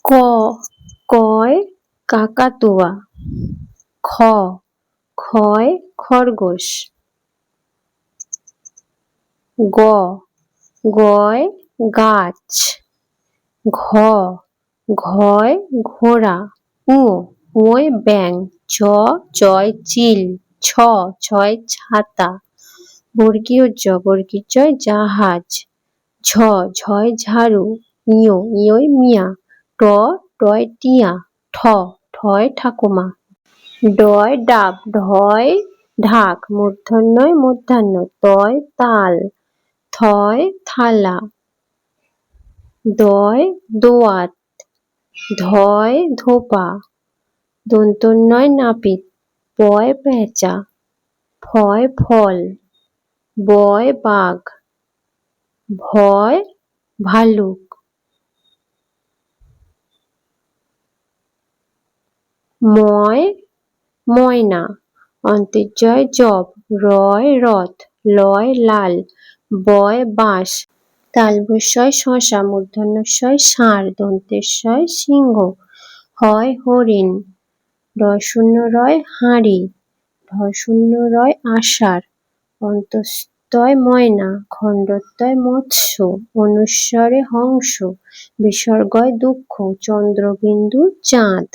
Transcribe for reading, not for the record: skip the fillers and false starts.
ক কয় কাকাতুয়া। খ খয় খরগোশ। গ গয় গাছ। ঘ ঘয় ঘোড়া। উ ওয় ব্যাঙ। চ চয় চিল। ছ ছয় ছাতা। বর্গীয় জ বর্গীয় জয় জাহাজ। ঝ ঝয় ঝাড়ু। ইয় ইয়য় মিয়া। ট টয় টিয়া। ঠ ঠয় ঠাকুমা। ডয় ডাব। ঢয় ঢাক। মূর্ধন্যয় মধ্যাহ্ন। তয় তাল। থয় থালা। দয় দোয়াত। ধয় ধোপা। দন্তন্বয় নাপিত। পয় পেঁচা। ফয় ফল। বয় বাঘ। ভয় ভালুক। ময় ময়না। অন্তর্জয় জব। রয় রথ। লয় লাল। বয় বাঁশ। তালবস্যয় শশা। মূর্ধন্যস্বয় ষাঁড়। দন্তেশ্বয় সিংহ। হয় হরিণ। রয় রয় হাঁড়ি। রয় আষাঢ়। অন্তস্তয় ময়না। খণ্ডত্যয় মৎস্য। অনুস্বরে হংস। বিসর্গয় দুঃখ। চন্দ্রবিন্দু চাঁদ।